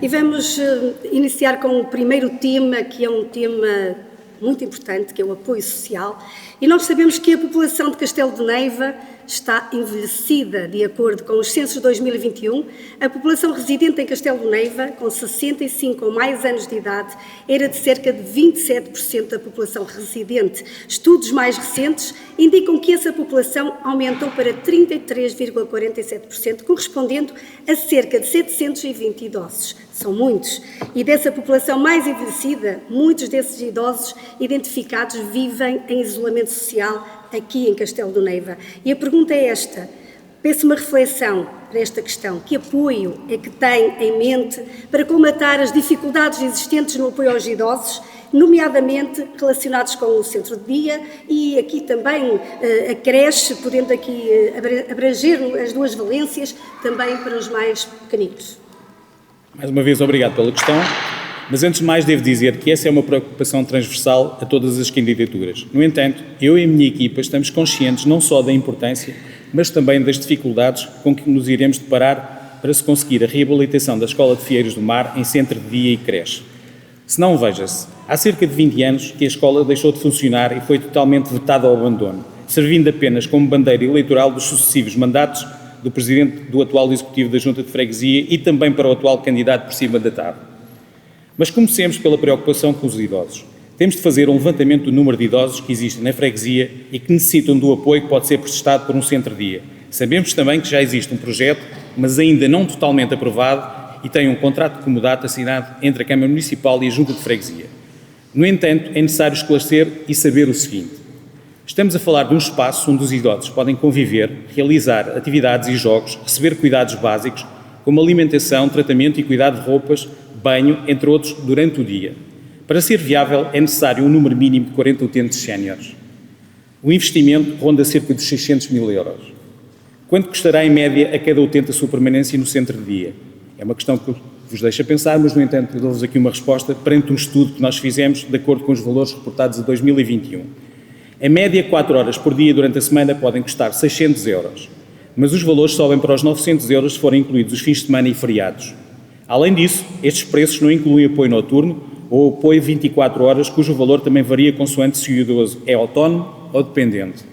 E vamos iniciar com o primeiro tema, que é um tema muito importante, que é o apoio social. E nós sabemos que a população de Castelo de Neiva está envelhecida. De acordo com os censos de 2021, a população residente em Castelo de Neiva, com 65 ou mais anos de idade, era de cerca de 27% da população residente. Estudos mais recentes indicam que essa população aumentou para 33,47%, correspondendo a cerca de 720 idosos. São muitos. E dessa população mais envelhecida, muitos desses idosos identificados vivem em isolamento social aqui em Castelo de Neiva. E a pergunta é esta, peço uma reflexão para esta questão. Que apoio é que tem em mente para colmatar as dificuldades existentes no apoio aos idosos, nomeadamente relacionados com o centro de dia e aqui também a creche, podendo aqui abranger as duas valências, também para os mais pequeninos? Mais uma vez, obrigado pela questão. Mas antes de mais devo dizer que essa é uma preocupação transversal a todas as candidaturas. No entanto, eu e a minha equipa estamos conscientes não só da importância, mas também das dificuldades com que nos iremos deparar para se conseguir a reabilitação da Escola de Fieiros do Mar em centro de dia e creche. Se não, veja-se, há cerca de 20 anos que a escola deixou de funcionar e foi totalmente vetada ao abandono, servindo apenas como bandeira eleitoral dos sucessivos mandatos do Presidente do atual Executivo da Junta de Freguesia e também para o atual candidato por cima da TAP. Mas comecemos pela preocupação com os idosos. Temos de fazer um levantamento do número de idosos que existem na freguesia e que necessitam do apoio que pode ser prestado por um centro-dia. Sabemos também que já existe um projeto, mas ainda não totalmente aprovado e tem um contrato de comodato assinado entre a Câmara Municipal e a Junta de Freguesia. No entanto, é necessário esclarecer e saber o seguinte. Estamos a falar de um espaço onde os idosos podem conviver, realizar atividades e jogos, receber cuidados básicos, como alimentação, tratamento e cuidado de roupas, banho, entre outros, durante o dia. Para ser viável, é necessário um número mínimo de 40 utentes séniores. O investimento ronda cerca de 600 mil euros. Quanto custará, em média, a cada utente a sua permanência no centro de dia? É uma questão que vos deixa pensar, mas, no entanto, eu dou-vos aqui uma resposta perante um estudo que nós fizemos de acordo com os valores reportados de 2021. Em média, 4 horas por dia durante a semana podem custar 600 euros, mas os valores sobem para os 900 euros se forem incluídos os fins de semana e feriados. Além disso, estes preços não incluem apoio noturno ou apoio 24 horas, cujo valor também varia consoante se o idoso é autónomo ou dependente.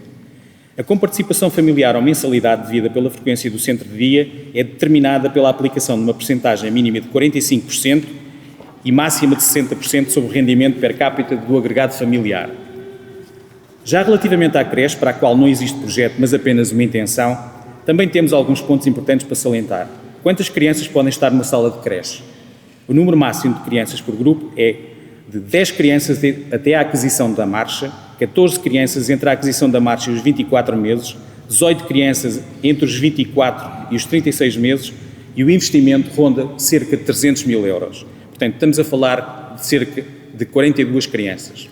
A comparticipação familiar ou mensalidade devida pela frequência do centro de dia é determinada pela aplicação de uma percentagem mínima de 45% e máxima de 60% sobre o rendimento per capita do agregado familiar. Já relativamente à creche, para a qual não existe projeto, mas apenas uma intenção, também temos alguns pontos importantes para salientar. Quantas crianças podem estar numa sala de creche? O número máximo de crianças por grupo é de 10 crianças até a aquisição da marcha, 14 crianças entre a aquisição da marcha e os 24 meses, 18 crianças entre os 24 e os 36 meses e o investimento ronda cerca de 300 mil euros. Portanto, estamos a falar de cerca de 42 crianças.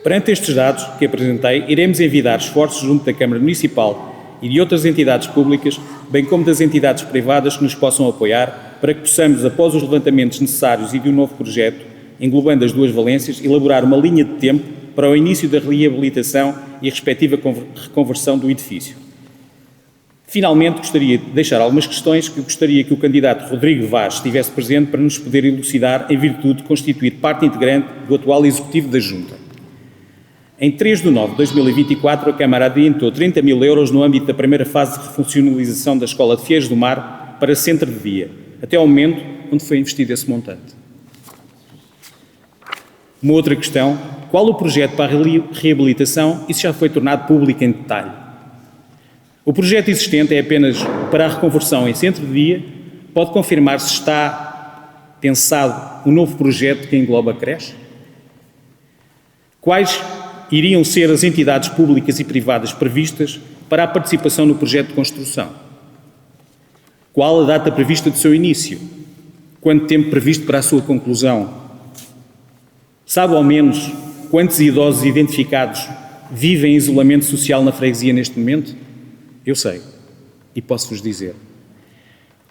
Perante estes dados que apresentei, iremos envidar esforços junto da Câmara Municipal e de outras entidades públicas, bem como das entidades privadas que nos possam apoiar, para que possamos, após os levantamentos necessários e de um novo projeto, englobando as duas valências, elaborar uma linha de tempo para o início da reabilitação e a respectiva reconversão do edifício. Finalmente, gostaria de deixar algumas questões que gostaria que o candidato Rodrigo Vaz estivesse presente para nos poder elucidar em virtude de constituir parte integrante do atual Executivo da Junta. Em 3 de nove de 2024, a Câmara adiantou 30 mil euros no âmbito da primeira fase de refuncionalização da Escola de Fieiros do Mar para centro de dia, até ao momento onde foi investido esse montante. Uma outra questão, qual o projeto para a reabilitação? Isso já foi tornado público em detalhe. O projeto existente é apenas para a reconversão em centro de dia. Pode confirmar se está pensado um novo projeto que engloba a creche? Quais iriam ser as entidades públicas e privadas previstas para a participação no projeto de construção? Qual a data prevista de seu início? Quanto tempo previsto para a sua conclusão? Sabe ao menos quantos idosos identificados vivem em isolamento social na freguesia neste momento? Eu sei e posso-vos dizer.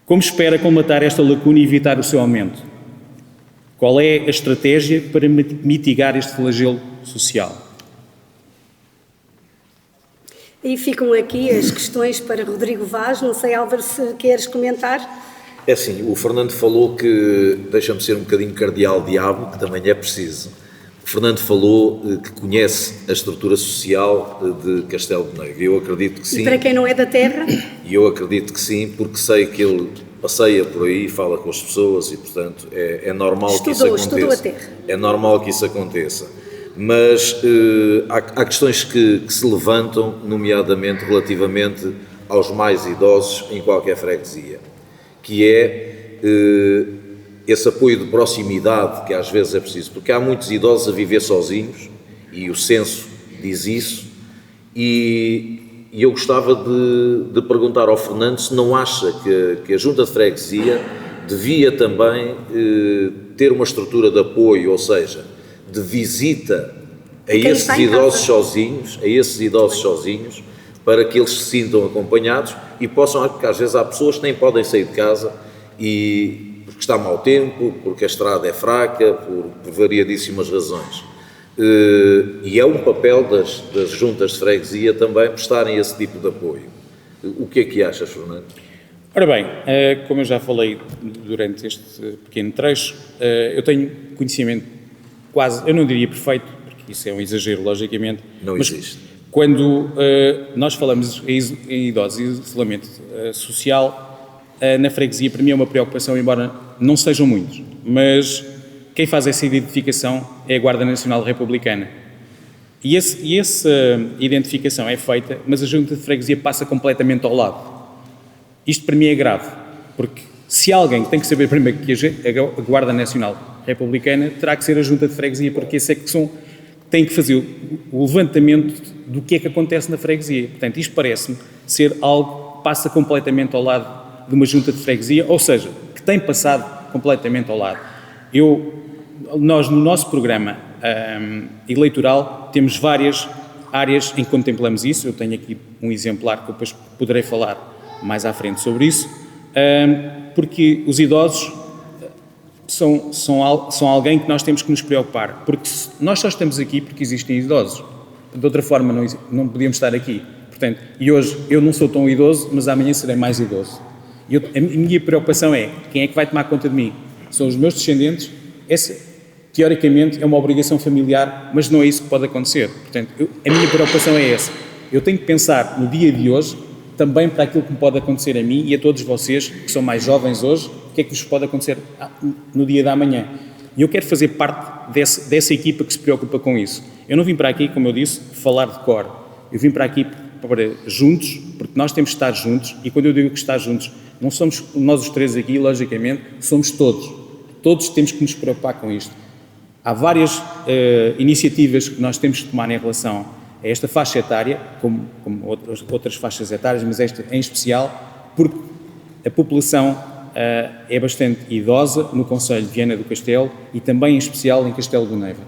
Como espera colmatar esta lacuna e evitar o seu aumento? Qual é a estratégia para mitigar este flagelo social? E ficam aqui as questões para Rodrigo Vaz. Não sei, Álvaro, se queres comentar. É assim, o Fernando falou que, deixa-me ser um bocadinho cardeal-diabo, que também é preciso. O Fernando falou que conhece a estrutura social de Castelo de Neiva. Eu acredito que sim. E para quem não é da terra? E eu acredito que sim, porque sei que ele passeia por aí, fala com as pessoas e, portanto, é normal que isso aconteça. Estudou a terra. É normal que isso aconteça. Mas há questões que se levantam, nomeadamente relativamente aos mais idosos em qualquer freguesia, que é esse apoio de proximidade que às vezes é preciso, porque há muitos idosos a viver sozinhos, e o censo diz isso, e eu gostava de perguntar ao Fernando se não acha que a Junta de Freguesia devia também ter uma estrutura de apoio, ou seja, de visita a esses idosos sozinhos, para que eles se sintam acompanhados e possam, porque às vezes há pessoas que nem podem sair de casa porque está mau tempo, porque a estrada é fraca, por variadíssimas razões. E é um papel das juntas de freguesia também prestarem esse tipo de apoio. O que é que achas, Fernando? Ora bem, como eu já falei durante este pequeno trecho, eu tenho conhecimento quase, eu não diria perfeito, porque isso é um exagero, logicamente. Não existe. Quando nós falamos em idosos e isolamento social, na freguesia, para mim é uma preocupação, embora não sejam muitos, mas quem faz essa identificação é a Guarda Nacional Republicana. E essa identificação é feita, mas a Junta de Freguesia passa completamente ao lado. Isto para mim é grave, porque se alguém tem que saber primeiro que a Guarda Nacional Republicana, terá que ser a Junta de Freguesia, porque esse é que tem que fazer o levantamento do que é que acontece na freguesia. Portanto, isto parece-me ser algo que passa completamente ao lado de uma junta de freguesia, ou seja, que tem passado completamente ao lado. Nós, no nosso programa eleitoral, temos várias áreas em que contemplamos isso. Eu tenho aqui um exemplar que eu depois poderei falar mais à frente sobre isso, porque os idosos são alguém que nós temos que nos preocupar, porque nós só estamos aqui porque existem idosos, de outra forma não podíamos estar aqui. Portanto, e hoje eu não sou tão idoso, mas amanhã serei mais idoso. A minha preocupação é, quem é que vai tomar conta de mim? São os meus descendentes? Essa, teoricamente, é uma obrigação familiar, mas não é isso que pode acontecer. Portanto, a minha preocupação é essa. Eu tenho que pensar no dia de hoje, também para aquilo que me pode acontecer a mim e a todos vocês, que são mais jovens hoje, o que é que vos pode acontecer no dia da manhã. E eu quero fazer parte dessa equipa que se preocupa com isso. Eu não vim para aqui, como eu disse, falar de cor. Eu vim para aqui para juntos, porque nós temos que estar juntos, e quando eu digo que estar juntos, não somos nós os três aqui, logicamente, somos todos. Todos temos que nos preocupar com isto. Há várias iniciativas que nós temos que tomar em relação a esta faixa etária, como outras faixas etárias, mas esta em especial, porque a população é bastante idosa no concelho de Viana do Castelo e também em especial em Castelo do Neiva.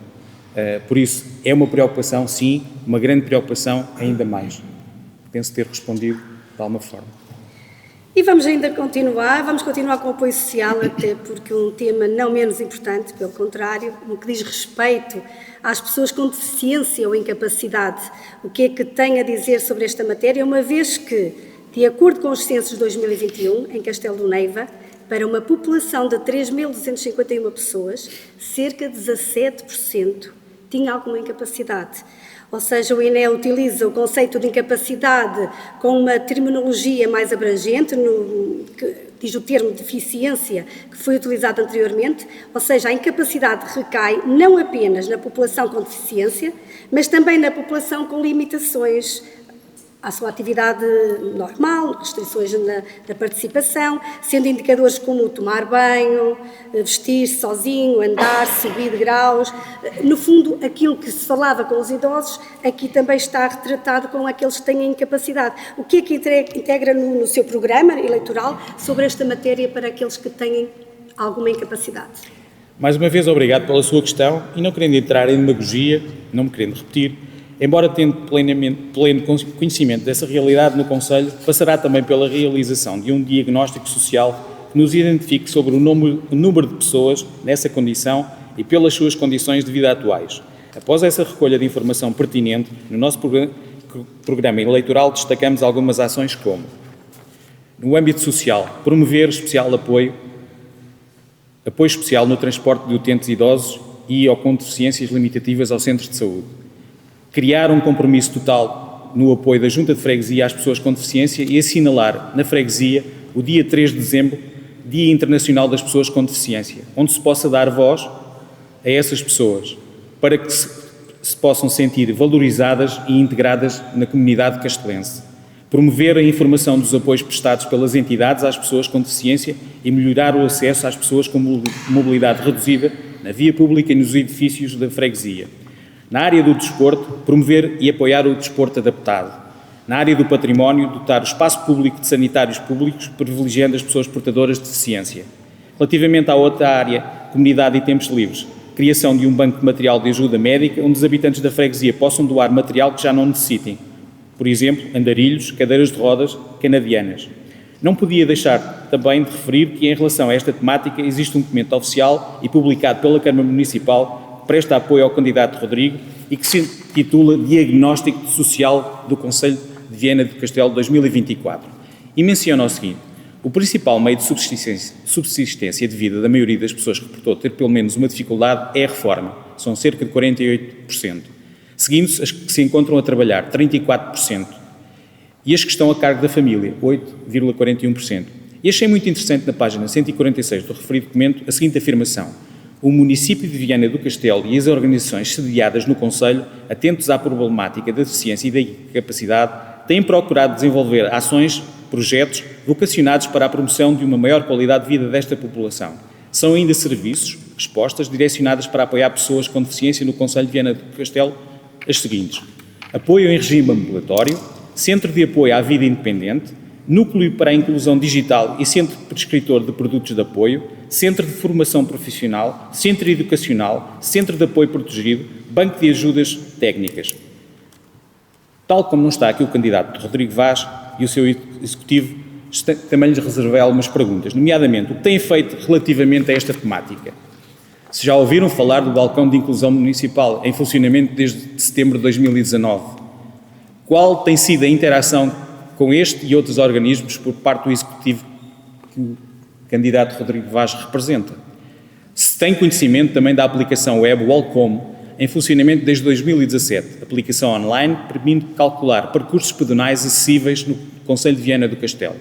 Por isso, é uma preocupação, sim, uma grande preocupação ainda mais. Penso ter respondido de alguma forma. E vamos continuar com o apoio social, até porque um tema não menos importante, pelo contrário, no que diz respeito às pessoas com deficiência ou incapacidade. O que é que tem a dizer sobre esta matéria, uma vez que, de acordo com os censos de 2021, em Castelo do Neiva, para uma população de 3.251 pessoas, cerca de 17% tinha alguma incapacidade. Ou seja, o INE utiliza o conceito de incapacidade com uma terminologia mais abrangente, que diz o termo deficiência, que foi utilizado anteriormente, ou seja, a incapacidade recai não apenas na população com deficiência, mas também na população com limitações à sua atividade normal, restrições na participação, sendo indicadores como tomar banho, vestir-se sozinho, andar, subir de graus. No fundo, aquilo que se falava com os idosos, aqui também está retratado com aqueles que têm incapacidade. O que é que integra no seu programa eleitoral sobre esta matéria para aqueles que têm alguma incapacidade? Mais uma vez, obrigado pela sua questão e não querendo entrar em demagogia, não me querendo repetir, embora tendo pleno conhecimento dessa realidade no Conselho, passará também pela realização de um diagnóstico social que nos identifique sobre o número de pessoas nessa condição e pelas suas condições de vida atuais. Após essa recolha de informação pertinente, no nosso programa eleitoral destacamos algumas ações como: no âmbito social, promover especial apoio apoio especial no transporte de utentes idosos e ou com deficiências limitativas aos centros de saúde. Criar um compromisso total no apoio da Junta de Freguesia às pessoas com deficiência e assinalar na freguesia o dia 3 de dezembro, Dia Internacional das Pessoas com Deficiência, onde se possa dar voz a essas pessoas, para que se possam sentir valorizadas e integradas na comunidade castelense. Promover a informação dos apoios prestados pelas entidades às pessoas com deficiência e melhorar o acesso às pessoas com mobilidade reduzida na via pública e nos edifícios da freguesia. Na área do desporto, promover e apoiar o desporto adaptado. Na área do património, dotar o espaço público de sanitários públicos, privilegiando as pessoas portadoras de deficiência. Relativamente à outra área, comunidade e tempos livres, criação de um banco de material de ajuda médica, onde os habitantes da freguesia possam doar material que já não necessitem. Por exemplo, andarilhos, cadeiras de rodas, canadianas. Não podia deixar também de referir que, em relação a esta temática, existe um documento oficial e publicado pela Câmara Municipal que presta apoio ao candidato Rodrigo e que se intitula Diagnóstico Social do Concelho de Viana do Castelo 2024. E menciona o seguinte: o principal meio de subsistência de vida da maioria das pessoas que reportou ter pelo menos uma dificuldade é a reforma, são cerca de 48%. Seguindo-se as que se encontram a trabalhar, 34%, e as que estão a cargo da família, 8,41%. E achei muito interessante na página 146 do referido documento a seguinte afirmação: o município de Viana do Castelo e as organizações sediadas no concelho, atentos à problemática da deficiência e da incapacidade, têm procurado desenvolver ações, projetos vocacionados para a promoção de uma maior qualidade de vida desta população. São ainda serviços, respostas direcionadas para apoiar pessoas com deficiência no concelho de Viana do Castelo as seguintes: apoio em regime ambulatório, centro de apoio à vida independente, núcleo para a inclusão digital e centro prescritor de produtos de apoio, centro de formação profissional, centro educacional, centro de apoio protegido, banco de ajudas técnicas. Tal como não está aqui o candidato Rodrigo Vaz e o seu executivo, também lhes reservei algumas perguntas, nomeadamente o que têm feito relativamente a esta temática. Se já ouviram falar do balcão de inclusão municipal em funcionamento desde setembro de 2019? Qual tem sido a interação com este e outros organismos por parte do executivo que o candidato Rodrigo Vaz representa? Se tem conhecimento também da aplicação web Welcome, em funcionamento desde 2017, aplicação online permite calcular percursos pedonais acessíveis no concelho de Viana do Castelo.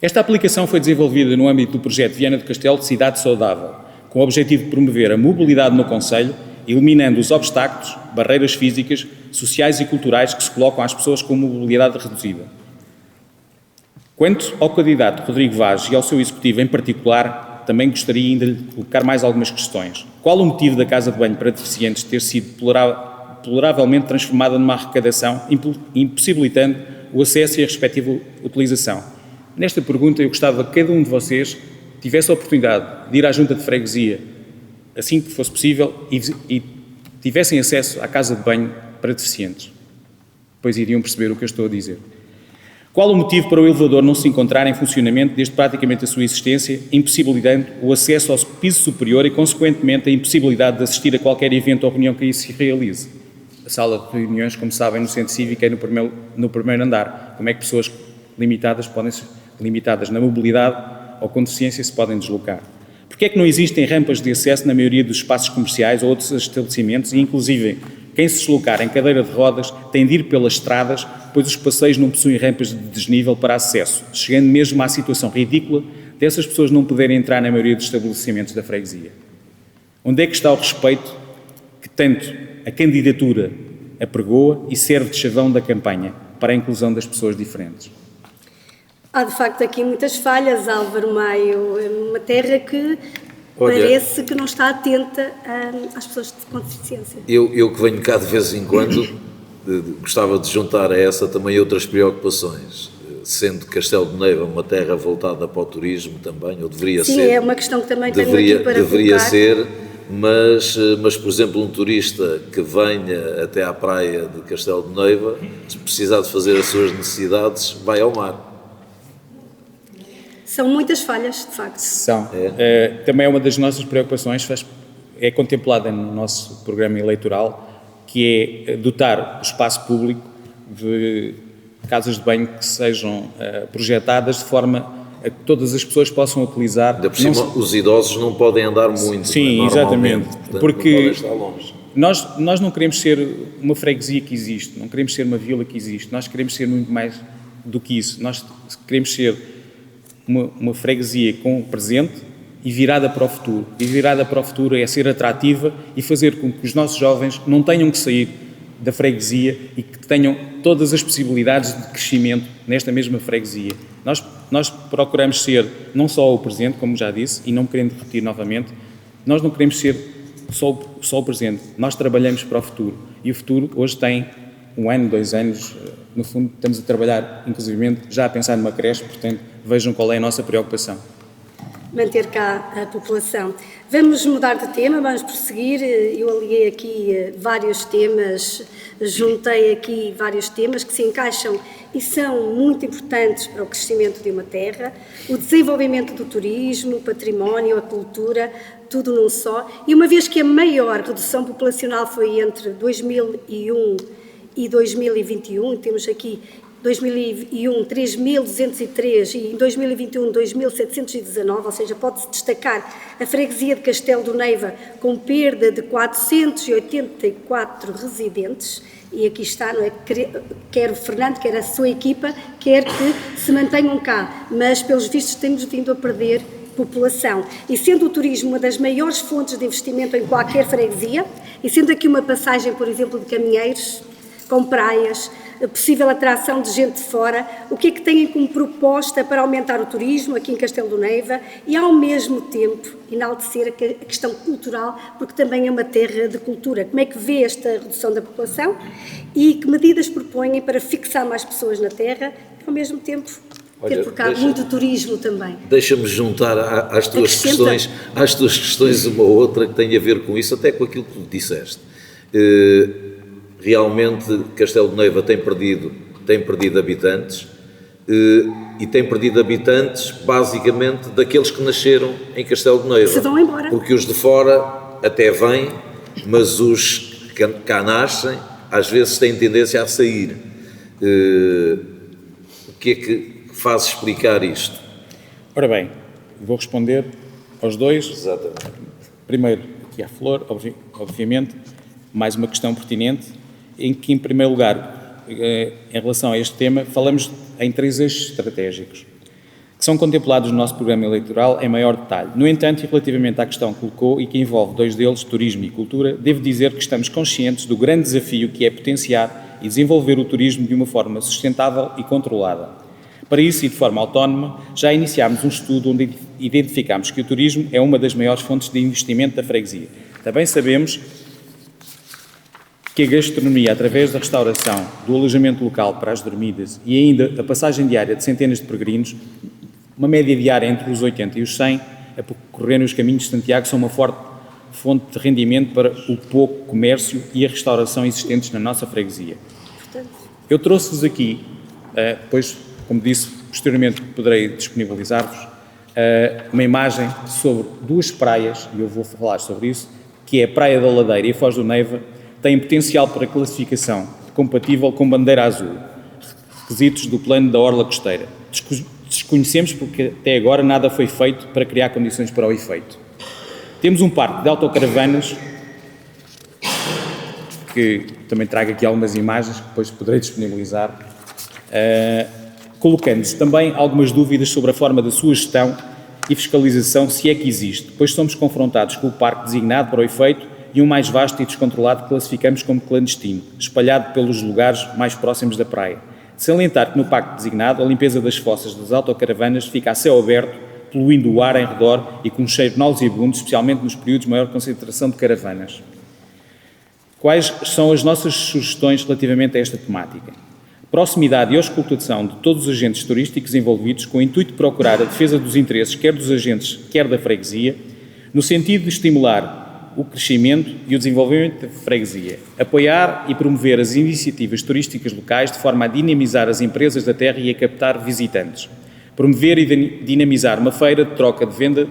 Esta aplicação foi desenvolvida no âmbito do projeto Viana do Castelo de Cidade Saudável, com o objetivo de promover a mobilidade no concelho, eliminando os obstáculos, barreiras físicas, sociais e culturais que se colocam às pessoas com mobilidade reduzida. Quanto ao candidato Rodrigo Vaz e ao seu executivo em particular, também gostaria ainda de colocar mais algumas questões. Qual o motivo da casa de banho para deficientes ter sido deploravelmente transformada numa arrecadação, impossibilitando o acesso e a respectiva utilização? Nesta pergunta eu gostava que cada um de vocês tivesse a oportunidade de ir à Junta de Freguesia, assim que fosse possível, e tivessem acesso à casa de banho para deficientes. Depois iriam perceber o que eu estou a dizer. Qual o motivo para o elevador não se encontrar em funcionamento desde praticamente a sua existência, impossibilitando o acesso ao piso superior e, consequentemente, a impossibilidade de assistir a qualquer evento ou reunião que aí se realize? A sala de reuniões, como sabem, no Centro Cívico é no primeiro andar. Como é que pessoas limitadas podem ser limitadas na mobilidade ou com deficiência se podem deslocar? Porquê é que não existem rampas de acesso na maioria dos espaços comerciais ou outros estabelecimentos e, inclusive, quem se deslocar em cadeira de rodas tem de ir pelas estradas, pois os passeios não possuem rampas de desnível para acesso, chegando mesmo à situação ridícula dessas pessoas não poderem entrar na maioria dos estabelecimentos da freguesia? Onde é que está o respeito que tanto a candidatura apregoa e serve de chavão da campanha para a inclusão das pessoas diferentes? Há, de facto, aqui muitas falhas, Álvaro Maio, uma terra que parece que não está atenta às pessoas com deficiência. Eu que venho cá de vez em quando, gostava de juntar a essa também outras preocupações, sendo Castelo de Neiva uma terra voltada para o turismo também, ou deveria ser. Sim, é uma questão que também tenho aqui para deveria colocar. ser, mas, por exemplo, um turista que venha até à praia de Castelo de Neiva, se precisar de fazer as suas necessidades, vai ao mar. São muitas falhas, de facto. São. Também é uma das nossas preocupações, é contemplada no nosso programa eleitoral, que é dotar o espaço público de casas de banho que sejam projetadas de forma a que todas as pessoas possam utilizar. Ainda por cima, os idosos não podem andar muito. Sim, exatamente. Portanto, porque não podem estar longe. nós não queremos ser uma freguesia que existe, não queremos ser uma vila que existe, nós queremos ser muito mais do que isso. Nós queremos ser uma freguesia com presente e virada para o futuro. E virada para o futuro é ser atrativa e fazer com que os nossos jovens não tenham que sair da freguesia e que tenham todas as possibilidades de crescimento nesta mesma freguesia. Nós procuramos ser não só o presente, como já disse, e não querendo repetir novamente, nós não queremos ser só o presente, nós trabalhamos para o futuro. E o futuro hoje tem 1 ano, 2 anos, no fundo estamos a trabalhar, inclusivamente, já a pensar numa creche, portanto, vejam qual é a nossa preocupação. Manter cá a população. Vamos mudar de tema, vamos prosseguir. Eu aliei aqui vários temas, juntei aqui vários temas que se encaixam e são muito importantes para o crescimento de uma terra, o desenvolvimento do turismo, o património, a cultura, tudo num só. E uma vez que a maior redução populacional foi entre 2001 e 2021, temos aqui 2001, 3.203 e em 2021, 2.719, ou seja, pode-se destacar a freguesia de Castelo do Neiva com perda de 484 residentes e aqui está, não é? Quer o Fernando, quer a sua equipa, quer que se mantenham cá, mas pelos vistos temos vindo a perder população. E sendo o turismo uma das maiores fontes de investimento em qualquer freguesia, e sendo aqui uma passagem, por exemplo, de caminheiros, com praias, possível atração de gente de fora, o que é que têm como proposta para aumentar o turismo aqui em Castelo do Neiva e, ao mesmo tempo, enaltecer a questão cultural, porque também é uma terra de cultura. Como é que vê esta redução da população e que medidas propõem para fixar mais pessoas na terra e, ao mesmo tempo, ter por cá muito turismo também? Deixa-me juntar às tuas questões uma outra que tem a ver com isso, até com aquilo que tu disseste. Realmente Castelo de Neiva tem perdido habitantes e tem perdido habitantes basicamente daqueles que nasceram em Castelo de Neiva. Se vão embora. Porque os de fora até vêm, mas os que cá nascem às vezes têm tendência a sair. O que é que faz explicar isto? Ora bem, vou responder aos dois. Exatamente. Primeiro, aqui à Flor, obviamente, mais uma questão pertinente, em que, em primeiro lugar, em relação a este tema, falamos em 3 eixos estratégicos, que são contemplados no nosso programa eleitoral em maior detalhe. No entanto, e relativamente à questão que colocou e que envolve 2 deles, turismo e cultura, devo dizer que estamos conscientes do grande desafio que é potenciar e desenvolver o turismo de uma forma sustentável e controlada. Para isso, e de forma autónoma, já iniciámos um estudo onde identificámos que o turismo é uma das maiores fontes de investimento da freguesia. Também sabemos que a gastronomia, através da restauração, do alojamento local para as dormidas e ainda a passagem diária de centenas de peregrinos, uma média diária entre os 80 e os 100, a percorrerem os caminhos de Santiago, são uma forte fonte de rendimento para o pouco comércio e a restauração existentes na nossa freguesia. Eu trouxe-vos aqui, depois, como disse, posteriormente poderei disponibilizar-vos, uma imagem sobre 2 praias, e eu vou falar sobre isso, que é a Praia da Ladeira e a Foz do Neiva, têm potencial para classificação compatível com bandeira azul, requisitos do plano da orla costeira. Desconhecemos porque até agora nada foi feito para criar condições para o efeito. Temos um parque de autocaravanas, que também trago aqui algumas imagens que depois poderei disponibilizar, colocando-nos também algumas dúvidas sobre a forma da sua gestão e fiscalização, se é que existe, pois somos confrontados com o parque designado para o efeito e um mais vasto e descontrolado que classificamos como clandestino, espalhado pelos lugares mais próximos da praia. De salientar que no parque designado a limpeza das fossas das autocaravanas fica a céu aberto, poluindo o ar em redor e com um cheiro nauseabundo, especialmente nos períodos de maior concentração de caravanas. Quais são as nossas sugestões relativamente a esta temática? Proximidade e auscultação de todos os agentes turísticos envolvidos com o intuito de procurar a defesa dos interesses quer dos agentes, quer da freguesia, no sentido de estimular o crescimento e o desenvolvimento da freguesia, apoiar e promover as iniciativas turísticas locais de forma a dinamizar as empresas da terra e a captar visitantes, promover e dinamizar uma feira de troca de venda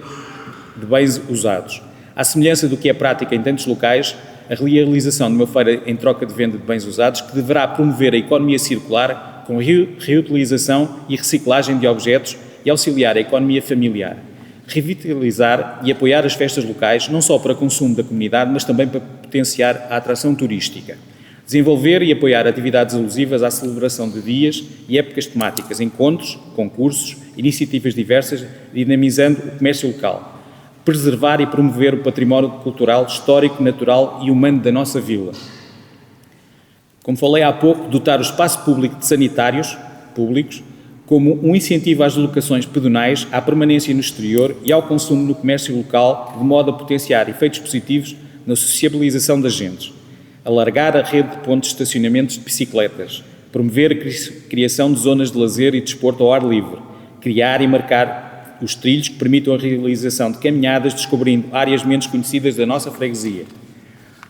de bens usados. À semelhança do que é prática em tantos locais, a realização de uma feira em troca de venda de bens usados que deverá promover a economia circular com reutilização e reciclagem de objetos e auxiliar a economia familiar. Revitalizar e apoiar as festas locais, não só para consumo da comunidade, mas também para potenciar a atração turística. Desenvolver e apoiar atividades alusivas à celebração de dias e épocas temáticas, encontros, concursos, iniciativas diversas, dinamizando o comércio local. Preservar e promover o património cultural, histórico, natural e humano da nossa vila. Como falei há pouco, dotar o espaço público de sanitários públicos como um incentivo às deslocações pedonais, à permanência no exterior e ao consumo no comércio local, de modo a potenciar efeitos positivos na sociabilização das gentes. Alargar a rede de pontos de estacionamento de bicicletas, promover a criação de zonas de lazer e desporto ao ar livre, criar e marcar os trilhos que permitam a realização de caminhadas, descobrindo áreas menos conhecidas da nossa freguesia.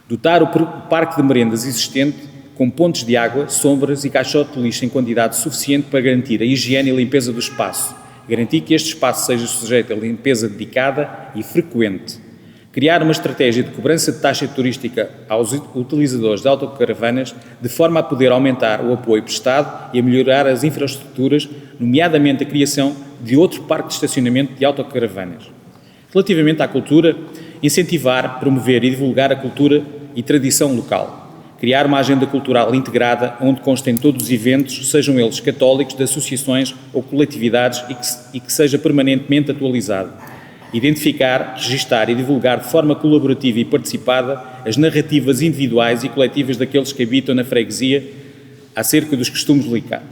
Dotar o parque de merendas existente com pontos de água, sombras e caixote de lixo em quantidade suficiente para garantir a higiene e limpeza do espaço. Garantir que este espaço seja sujeito a limpeza dedicada e frequente. Criar uma estratégia de cobrança de taxa turística aos utilizadores de autocaravanas, de forma a poder aumentar o apoio prestado e a melhorar as infraestruturas, nomeadamente a criação de outro parque de estacionamento de autocaravanas. Relativamente à cultura, incentivar, promover e divulgar a cultura e tradição local. Criar uma agenda cultural integrada onde constem todos os eventos, sejam eles católicos, de associações ou coletividades e que seja permanentemente atualizado. Identificar, registar e divulgar de forma colaborativa e participada as narrativas individuais e coletivas daqueles que habitam na freguesia acerca dos costumes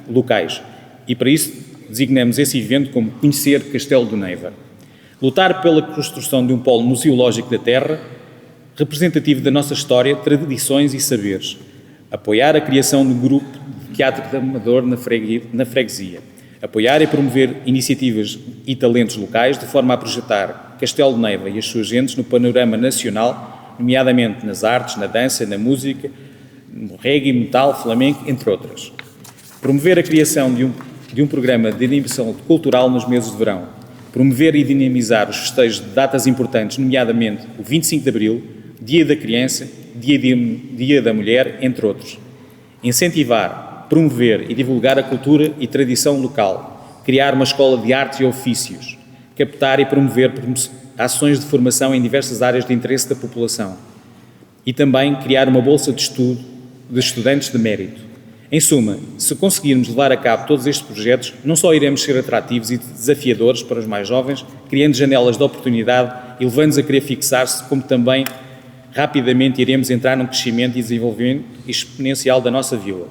locais. E para isso designamos esse evento como Conhecer Castelo de Neiva. Lutar pela construção de um polo museológico da terra, representativo da nossa história, tradições e saberes. Apoiar a criação de um grupo de teatro amador na freguesia. Apoiar e promover iniciativas e talentos locais de forma a projetar Castelo de Neiva e as suas gentes no panorama nacional, nomeadamente nas artes, na dança, na música, no reggae, metal, flamenco, entre outras. Promover a criação de um programa de animação cultural nos meses de verão. Promover e dinamizar os festejos de datas importantes, nomeadamente o 25 de Abril, Dia da Criança, Dia da Mulher, entre outros. Incentivar, promover e divulgar a cultura e tradição local. Criar uma escola de artes e ofícios. Captar e promover ações de formação em diversas áreas de interesse da população. E também criar uma bolsa de estudo de estudantes de mérito. Em suma, se conseguirmos levar a cabo todos estes projetos, não só iremos ser atrativos e desafiadores para os mais jovens, criando janelas de oportunidade e levando-os a querer fixar-se, como também rapidamente iremos entrar num crescimento e desenvolvimento exponencial da nossa vila.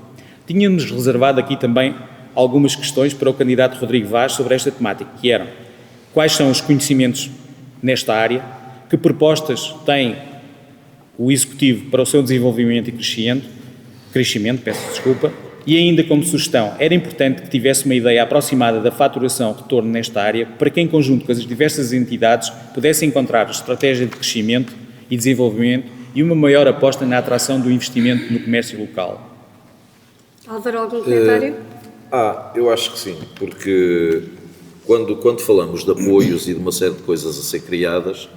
Tínhamos reservado aqui também algumas questões para o candidato Rodrigo Vaz sobre esta temática, que eram: quais são os conhecimentos nesta área, que propostas tem o Executivo para o seu desenvolvimento e crescimento, e ainda como sugestão, era importante que tivesse uma ideia aproximada da faturação-retorno nesta área, para que em conjunto com as diversas entidades pudesse encontrar estratégia de crescimento e desenvolvimento e uma maior aposta na atração do investimento no comércio local. Álvaro, algum comentário? Eu acho que sim, porque quando falamos de apoios e de uma série de coisas a ser criadas,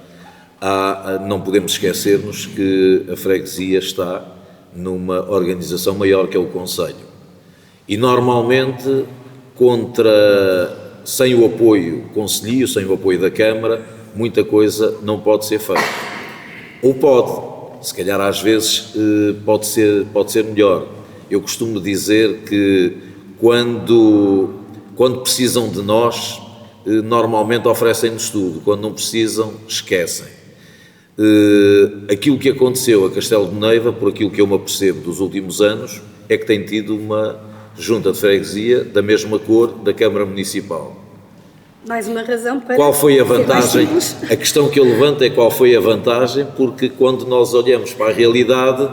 não podemos esquecer-nos que a freguesia está numa organização maior que é o Conselho. E normalmente, sem o apoio concelhio, sem o apoio da Câmara, muita coisa não pode ser feita. Ou pode, se calhar às vezes pode ser melhor. Eu costumo dizer que quando precisam de nós, normalmente oferecem-nos tudo, quando não precisam, esquecem. Aquilo que aconteceu a Castelo de Neiva, por aquilo que eu me apercebo dos últimos anos, é que tem tido uma junta de freguesia da mesma cor da Câmara Municipal. Mais uma razão para... Qual foi a vantagem? A questão que eu levanto é qual foi a vantagem, porque quando nós olhamos para a realidade...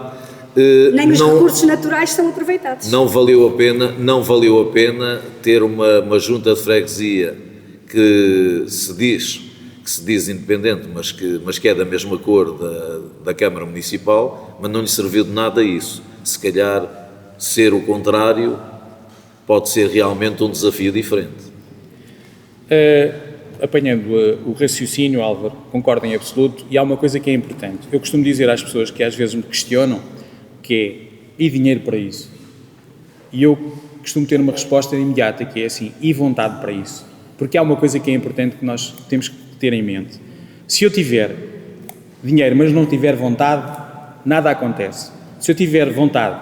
Nem os recursos naturais são aproveitados. Não valeu a pena ter uma junta de freguesia que se diz independente, mas que é da mesma cor da Câmara Municipal, mas não lhe serviu de nada isso. Se calhar ser o contrário pode ser realmente um desafio diferente. Apanhando o raciocínio, Álvaro, concordo em absoluto, e há uma coisa que é importante. Eu costumo dizer às pessoas que às vezes me questionam, que é: e dinheiro para isso? E eu costumo ter uma resposta imediata, que é assim: e vontade para isso? Porque há uma coisa que é importante que nós temos que ter em mente. Se eu tiver dinheiro, mas não tiver vontade, nada acontece. Se eu tiver vontade,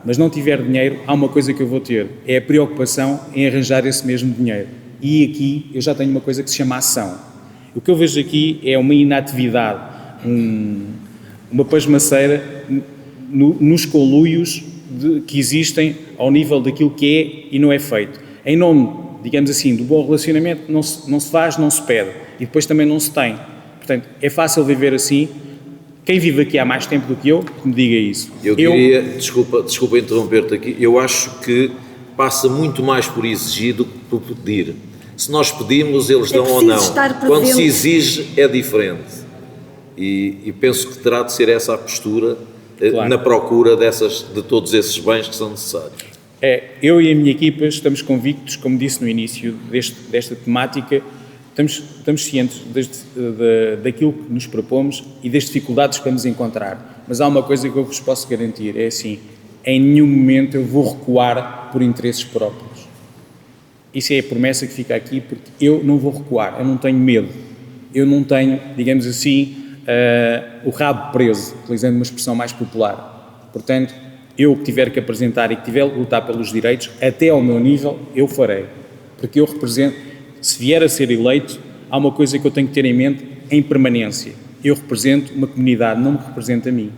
mas não tiver dinheiro, há uma coisa que eu vou ter, é a preocupação em arranjar esse mesmo dinheiro. E aqui eu já tenho uma coisa que se chama ação. O que eu vejo aqui é uma inatividade, uma pasmaceira nos conluios que existem ao nível daquilo que é e não é feito. Em nome, digamos assim, do bom relacionamento, não se faz, não se pede. E depois também não se tem. Portanto, é fácil viver assim. Quem vive aqui há mais tempo do que eu, que me diga isso. Eu diria, desculpa interromper-te aqui, eu acho que passa muito mais por exigir do que por pedir. Se nós pedimos, eles dão ou não. Quando se exige, é diferente. E penso que terá de ser essa a postura, claro, na procura de todos esses bens que são necessários. Eu e a minha equipa estamos convictos, como disse no início desta temática, estamos cientes daquilo que nos propomos e das dificuldades que vamos encontrar. Mas há uma coisa que eu vos posso garantir, é assim, em nenhum momento eu vou recuar por interesses próprios. Isso é a promessa que fica aqui, porque eu não vou recuar, eu não tenho medo, eu não tenho, digamos assim, o rabo preso, utilizando uma expressão mais popular. Portanto, eu que tiver que apresentar e que tiver que lutar pelos direitos, até ao meu nível, eu farei. Porque eu represento, se vier a ser eleito, há uma coisa que eu tenho que ter em mente em permanência. Eu represento uma comunidade, não me represento a mim.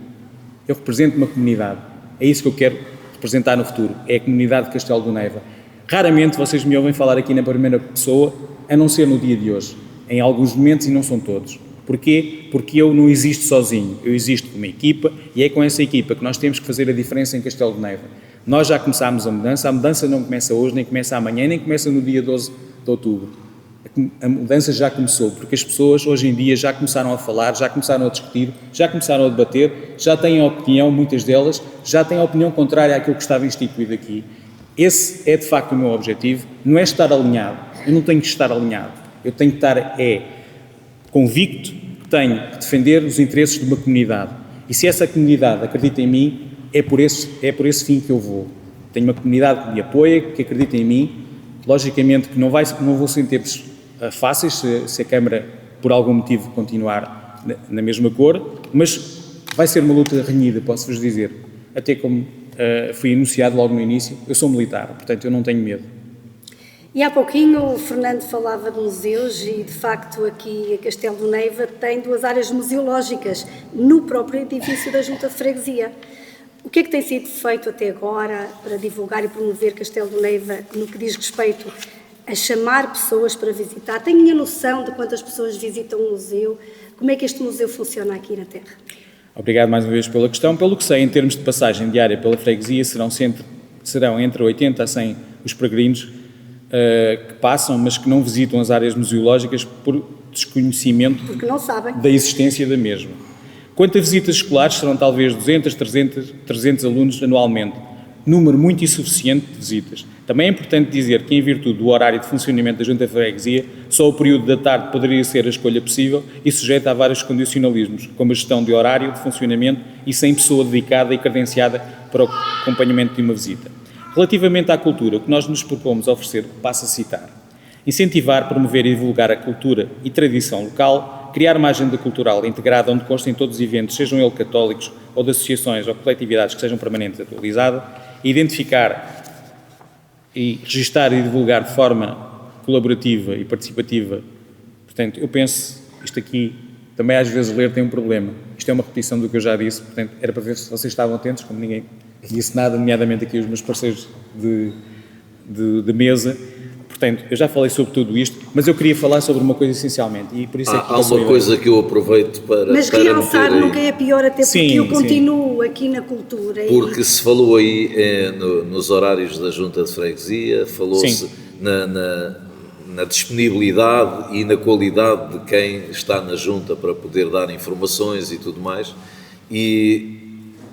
Eu represento uma comunidade. É isso que eu quero representar no futuro, é a comunidade de Castelo do Neiva. Raramente vocês me ouvem falar aqui na primeira pessoa, a não ser no dia de hoje. Em alguns momentos e não são todos. Porquê? Porque eu não existo sozinho, eu existo com uma equipa e é com essa equipa que nós temos que fazer a diferença em Castelo de Neiva. Nós já começámos a mudança não começa hoje, nem começa amanhã, nem começa no dia 12 de outubro. A mudança já começou, porque as pessoas hoje em dia já começaram a falar, já começaram a discutir, já começaram a debater, já têm opinião, muitas delas, já têm a opinião contrária àquilo que estava instituído aqui. Esse é de facto o meu objetivo, não é estar alinhado, eu não tenho que estar alinhado, eu tenho que estar convicto que tenho que defender os interesses de uma comunidade. E se essa comunidade acredita em mim, é por esse fim que eu vou. Tenho uma comunidade que me apoia, que acredita em mim. Logicamente que não vou ser tempos fáceis se a Câmara, por algum motivo, continuar na mesma cor, mas vai ser uma luta renhida, posso-vos dizer. Até como fui anunciado logo no início, eu sou militar, portanto eu não tenho medo. E há pouquinho o Fernando falava de museus e, de facto, aqui a Castelo do Neiva tem 2 áreas museológicas no próprio edifício da Junta de Freguesia. O que é que tem sido feito até agora para divulgar e promover Castelo do Neiva no que diz respeito a chamar pessoas para visitar? Tenho a noção de quantas pessoas visitam o museu? Como é que este museu funciona aqui na Terra? Obrigado mais uma vez pela questão. Pelo que sei, em termos de passagem diária pela freguesia, serão entre 80 a 100 os peregrinos que passam, mas que não visitam as áreas museológicas por desconhecimento porque não sabem da existência da mesma. Quanto a visitas escolares, serão talvez 200, 300 alunos anualmente, número muito insuficiente de visitas. Também é importante dizer que, em virtude do horário de funcionamento da Junta de Freguesia, só o período da tarde poderia ser a escolha possível e sujeita a vários condicionalismos, como a gestão de horário de funcionamento e sem pessoa dedicada e credenciada para o acompanhamento de uma visita. Relativamente à cultura, o que nós nos propomos oferecer passa a citar: incentivar, promover e divulgar a cultura e tradição local, criar uma agenda cultural integrada onde constem todos os eventos, sejam eles católicos ou de associações ou coletividades que sejam permanentes e atualizadas, identificar e registar e divulgar de forma colaborativa e participativa. Portanto, eu penso, isto aqui também às vezes ler tem um problema. Isto é uma repetição do que eu já disse, portanto, era para ver se vocês estavam atentos, como ninguém disse nada, nomeadamente aqui os meus parceiros de mesa. Portanto, eu já falei sobre tudo isto, mas eu queria falar sobre uma coisa essencialmente, e por isso é que há uma coisa que eu aproveito para mas realçar nunca é pior, até porque eu continuo aqui na cultura. Porque se falou aí nos horários da Junta de Freguesia, falou-se na disponibilidade e na qualidade de quem está na Junta para poder dar informações e tudo mais, e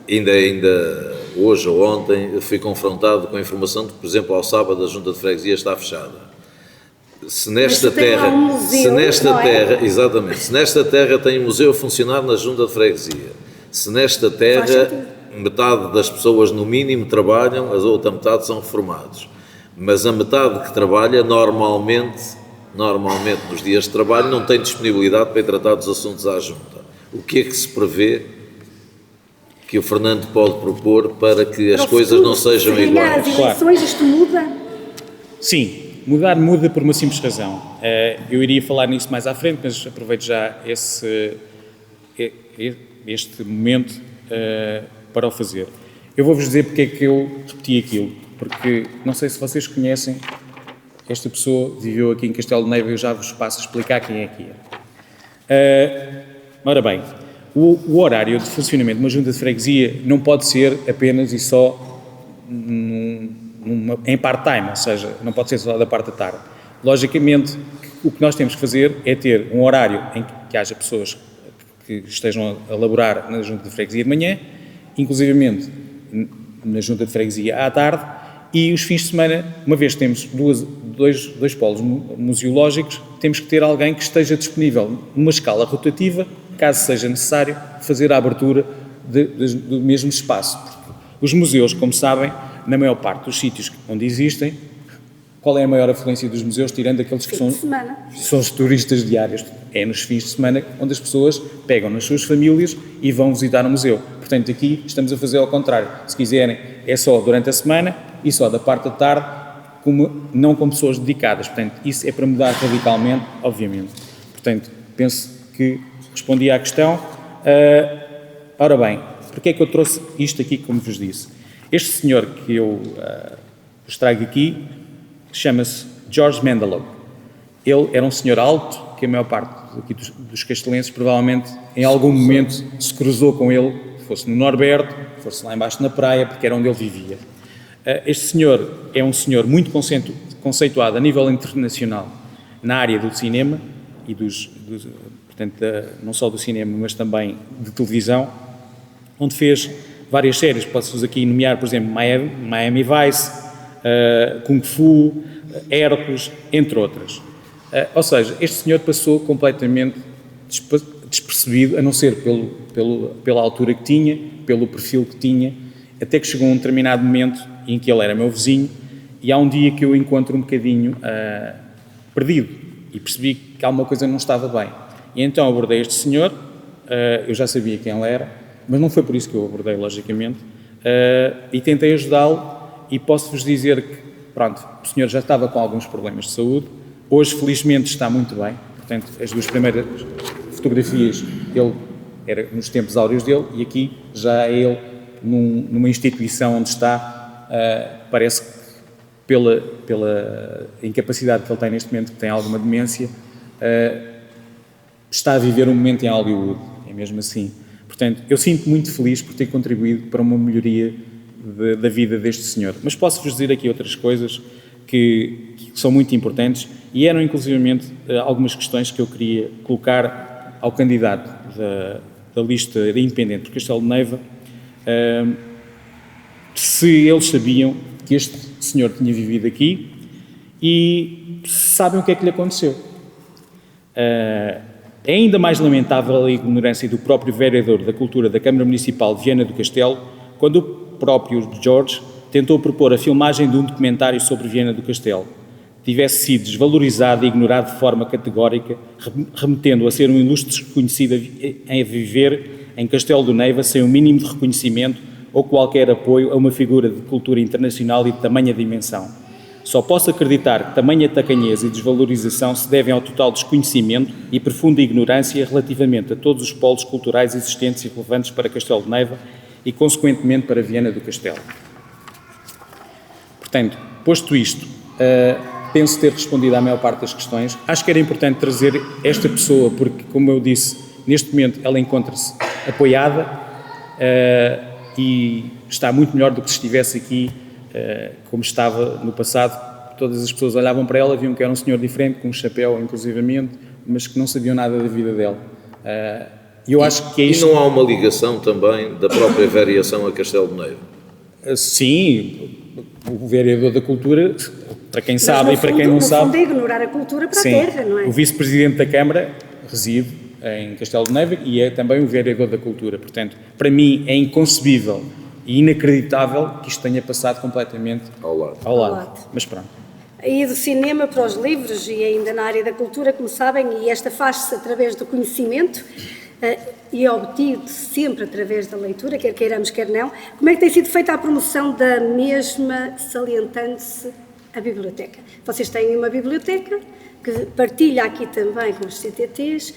ainda hoje ou ontem fui confrontado com a informação de que, por exemplo, ao sábado a Junta de Freguesia está fechada. Se nesta terra, exatamente, se nesta terra tem um museu a funcionar na Junta de Freguesia, se nesta terra metade das pessoas no mínimo trabalham, a outra metade são reformados, mas a metade que trabalha normalmente normalmente nos dias de trabalho, não tem disponibilidade para ir tratar dos assuntos à junta. O que é que se prevê que o Fernando pode propor para que as coisas não sejam iguais? As eleições, isto muda? Sim, muda por uma simples razão. Eu iria falar nisso mais à frente, mas aproveito já este momento para o fazer. Eu vou-vos dizer porque é que eu repeti aquilo, porque não sei se vocês conhecem, esta pessoa viveu aqui em Castelo de Neiva, eu já vos passo a explicar quem é que é. Ora bem, o horário de funcionamento de uma junta de freguesia não pode ser apenas e só em part-time, ou seja, não pode ser só da parte da tarde. Logicamente, o que nós temos que fazer é ter um horário em que haja pessoas que estejam a laborar na junta de freguesia de manhã, inclusivamente na junta de freguesia à tarde, e os fins de semana, uma vez que temos dois polos museológicos, temos que ter alguém que esteja disponível numa escala rotativa, caso seja necessário, fazer a abertura do mesmo espaço. Os museus, como sabem, na maior parte dos sítios onde existem, qual é a maior afluência dos museus, tirando aqueles que são os turistas diários? É nos fins de semana onde as pessoas pegam nas suas famílias e vão visitar o museu. Portanto, aqui estamos a fazer ao contrário. Se quiserem, é só durante a semana e só da parte da tarde, não com pessoas dedicadas. Portanto, isso é para mudar radicalmente, obviamente. Portanto, penso que respondi à questão. Ora bem, porque é que eu trouxe isto aqui, como vos disse? Este senhor que eu vos trago aqui chama-se George Mendelow. Ele era um senhor alto, que a maior parte aqui dos castelenses provavelmente em algum momento se cruzou com ele, fosse no Norberto, fosse lá embaixo na praia, porque era onde ele vivia. Este senhor é um senhor muito conceituado a nível internacional na área do cinema e portanto, não só do cinema, mas também de televisão, onde fez várias séries. Posso-vos aqui nomear, por exemplo, Miami Vice, Kung Fu, Hércules, entre outras. Ou seja, este senhor passou completamente despercebido, a não ser pela altura que tinha, pelo perfil que tinha, até que chegou um determinado momento em que ele era meu vizinho e há um dia que eu o encontro um bocadinho perdido e percebi que alguma coisa não estava bem. E então abordei este senhor, eu já sabia quem ele era, mas não foi por isso que eu o abordei, logicamente, e tentei ajudá-lo e posso-vos dizer que, pronto, o senhor já estava com alguns problemas de saúde, hoje felizmente está muito bem, portanto as duas primeiras fotografias ele era nos tempos áureos dele e aqui já é ele numa instituição onde está, parece que pela incapacidade que ele tem neste momento, que tem alguma demência, está a viver um momento em Hollywood, é mesmo assim. Portanto, eu sinto muito feliz por ter contribuído para uma melhoria da vida deste senhor. Mas posso-vos dizer aqui outras coisas que são muito importantes e eram inclusivamente algumas questões que eu queria colocar ao candidato da lista independente do Castelo de Neiva, se eles sabiam que este senhor tinha vivido aqui e sabem o que é que lhe aconteceu. É ainda mais lamentável a ignorância do próprio vereador da Cultura da Câmara Municipal de Viana do Castelo, quando o próprio George tentou propor a filmagem de um documentário sobre Viana do Castelo. Tivesse sido desvalorizado e ignorado de forma categórica, remetendo a ser um ilustre desconhecido a viver em Castelo de Neiva sem o mínimo de reconhecimento ou qualquer apoio a uma figura de cultura internacional e de tamanha dimensão. Só posso acreditar que tamanha tacanhez e desvalorização se devem ao total desconhecimento e profunda ignorância relativamente a todos os polos culturais existentes e relevantes para Castelo de Neiva e, consequentemente, para Viana do Castelo. Portanto, posto isto, penso ter respondido à maior parte das questões. Acho que era importante trazer esta pessoa porque, como eu disse, neste momento ela encontra-se apoiada e está muito melhor do que se estivesse aqui como estava no passado. Todas as pessoas olhavam para ela, viam que era um senhor diferente, com um chapéu inclusivamente, mas que não sabiam nada da vida dela. Eu acho que é isto. E não há uma ligação também da própria variação a Castelo de Neiva? Sim, o vereador da Cultura, para quem sabe e para quem não sabe... No fundo é ignorar a cultura para a terra, não é? O vice-presidente da Câmara reside em Castelo de Neiva e é também o vereador da Cultura. Portanto, para mim é inconcebível e inacreditável que isto tenha passado completamente ao lado. Mas pronto. E do cinema para os livros e ainda na área da cultura, como sabem, e esta faz-se através do conhecimento e é obtido sempre através da leitura, quer queiramos, quer não. Como é que tem sido feita a promoção da mesma, salientando-se a biblioteca? Vocês têm uma biblioteca que partilha aqui também com os CTTs.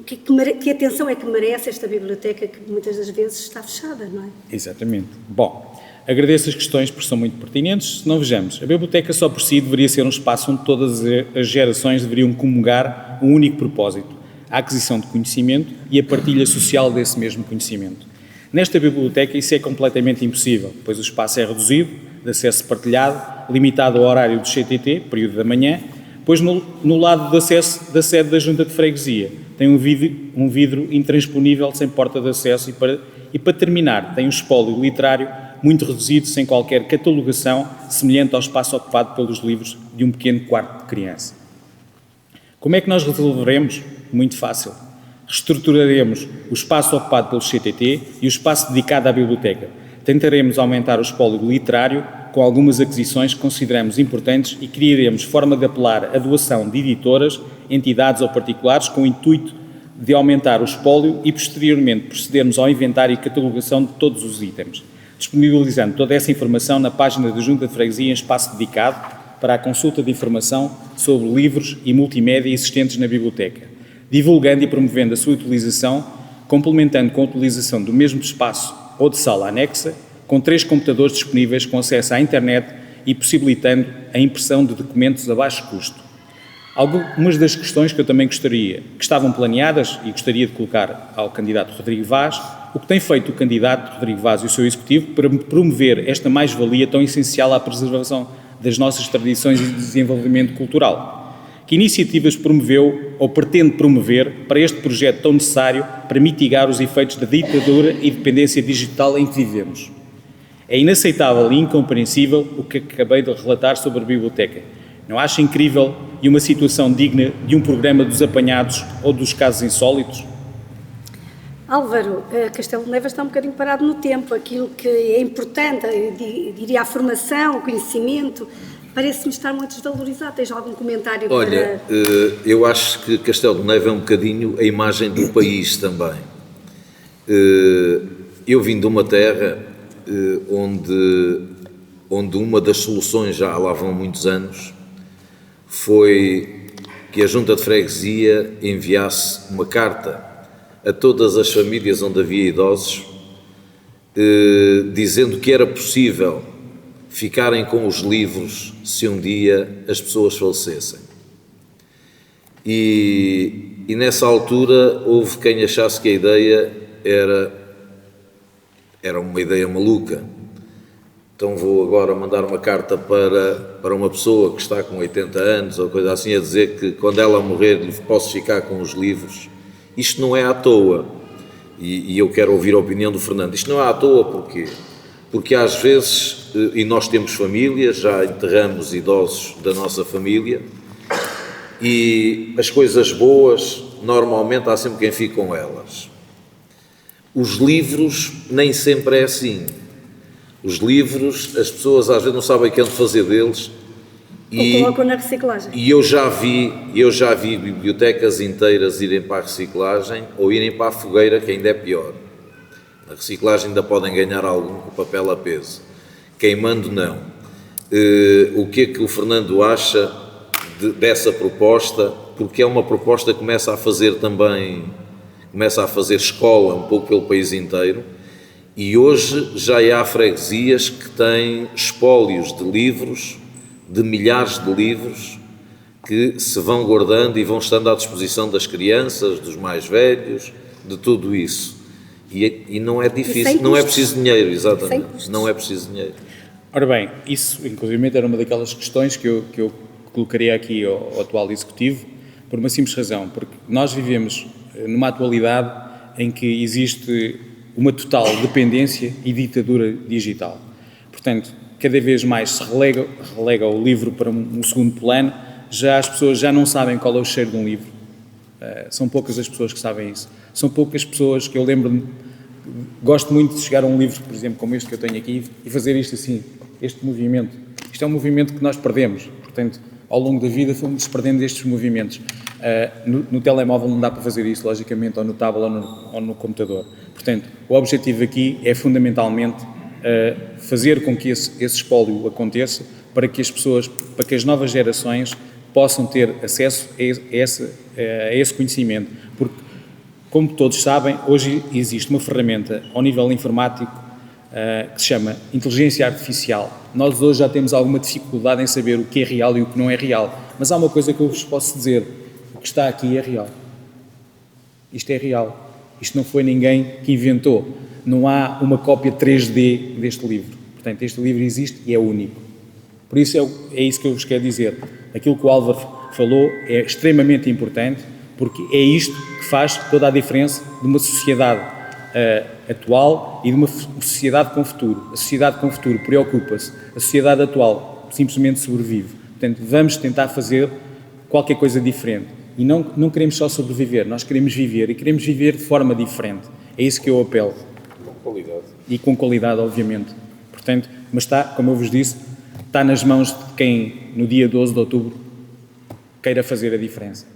Que atenção é que merece esta biblioteca que muitas das vezes está fechada, não é? Exatamente. Bom, agradeço as questões porque são muito pertinentes. Se não vejamos, a biblioteca só por si deveria ser um espaço onde todas as gerações deveriam comungar um único propósito, a aquisição de conhecimento e a partilha social desse mesmo conhecimento. Nesta biblioteca isso é completamente impossível, pois o espaço é reduzido, de acesso partilhado, limitado ao horário do CTT, período da manhã, pois no lado de acesso da sede da Junta de Freguesia tem um vidro intransponível sem porta de acesso e para terminar tem um espólio literário muito reduzido, sem qualquer catalogação, semelhante ao espaço ocupado pelos livros de um pequeno quarto de criança. Como é que nós resolveremos? Muito fácil. Reestruturaremos o espaço ocupado pelo CTT e o espaço dedicado à biblioteca. Tentaremos aumentar o espólio literário com algumas aquisições que consideramos importantes e criaremos forma de apelar a doação de editoras, entidades ou particulares com o intuito de aumentar o espólio e posteriormente procedermos ao inventário e catalogação de todos os itens, disponibilizando toda essa informação na página da Junta de Freguesia em espaço dedicado para a consulta de informação sobre livros e multimédia existentes na biblioteca, divulgando e promovendo a sua utilização, complementando com a utilização do mesmo espaço ou de sala anexa, com 3 computadores disponíveis com acesso à internet e possibilitando a impressão de documentos a baixo custo. Algumas das questões que eu também que estavam planeadas e gostaria de colocar ao candidato Rodrigo Vaz, o que tem feito o candidato Rodrigo Vaz e o seu executivo para promover esta mais-valia tão essencial à preservação das nossas tradições e desenvolvimento cultural. Que iniciativas promoveu ou pretende promover para este projeto tão necessário para mitigar os efeitos da ditadura e dependência digital em que vivemos? É inaceitável e incompreensível o que acabei de relatar sobre a biblioteca. Não acha incrível e uma situação digna de um programa dos apanhados ou dos casos insólitos? Álvaro, Castelo de Neva está um bocadinho parado no tempo. Aquilo que é importante, diria a formação, o conhecimento, parece-me estar muito desvalorizado. Tens algum comentário? Olha, eu acho que Castelo de Neva é um bocadinho a imagem do país também. Eu vim de uma terra onde uma das soluções, já lá vão muitos anos, foi que a Junta de Freguesia enviasse uma carta a todas as famílias onde havia idosos, dizendo que era possível ficarem com os livros se um dia as pessoas falecessem. E nessa altura houve quem achasse que a ideia era uma ideia maluca. Então vou agora mandar uma carta para uma pessoa que está com 80 anos ou coisa assim, a dizer que quando ela morrer lhe posso ficar com os livros. Isto não é à toa. E eu quero ouvir a opinião do Fernando. Isto não é à toa porquê? Porque às vezes, e nós temos famílias, já enterramos idosos da nossa família, e as coisas boas, normalmente há sempre quem fica com elas. Os livros nem sempre é assim. Os livros, as pessoas às vezes não sabem o que é de fazer deles. Ou colocam na reciclagem. E eu já vi bibliotecas inteiras irem para a reciclagem ou irem para a fogueira, que ainda é pior. Na reciclagem ainda podem ganhar algum com papel a peso. Queimando, não. O que é que o Fernando acha dessa proposta? Porque é uma proposta que começa a fazer escola um pouco pelo país inteiro. E hoje já há freguesias que têm espólios de livros, de milhares de livros, que se vão guardando e vão estando à disposição das crianças, dos mais velhos, de tudo isso. E não é difícil, não é preciso dinheiro, exatamente, não é preciso dinheiro. Ora bem, isso inclusive era uma daquelas questões que eu colocaria aqui ao atual Executivo, por uma simples razão, porque nós vivemos numa atualidade em que existe uma total dependência e ditadura digital. Portanto, cada vez mais se relega o livro para um segundo plano, já as pessoas já não sabem qual é o cheiro de um livro. São poucas as pessoas que sabem isso. São poucas pessoas que eu lembro-me, gosto muito de chegar a um livro, por exemplo, como este que eu tenho aqui, e fazer isto assim, este movimento. Isto é um movimento que nós perdemos, portanto, ao longo da vida fomos perdendo estes movimentos. No telemóvel não dá para fazer isso, logicamente, ou no tablet ou no computador. Portanto, o objetivo aqui é fundamentalmente fazer com que esse espólio aconteça para que as pessoas, para que as novas gerações possam ter acesso a esse conhecimento. Porque, como todos sabem, hoje existe uma ferramenta ao nível informático que se chama inteligência artificial. Nós hoje já temos alguma dificuldade em saber o que é real e o que não é real. Mas há uma coisa que eu vos posso dizer: o que está aqui é real. Isto é real. Isto não foi ninguém que inventou. Não há uma cópia 3D deste livro. Portanto, este livro existe e é único. Por isso é isso que eu vos quero dizer. Aquilo que o Álvaro falou é extremamente importante, porque é isto que faz toda a diferença de uma sociedade atual e de uma sociedade com futuro. A sociedade com futuro preocupa-se. A sociedade atual simplesmente sobrevive. Portanto, vamos tentar fazer qualquer coisa diferente. E não queremos só sobreviver, nós queremos viver e queremos viver de forma diferente. É isso que eu apelo. Com qualidade. E com qualidade, obviamente. Portanto, mas está, como eu vos disse, está nas mãos de quem, no dia 12 de outubro, queira fazer a diferença.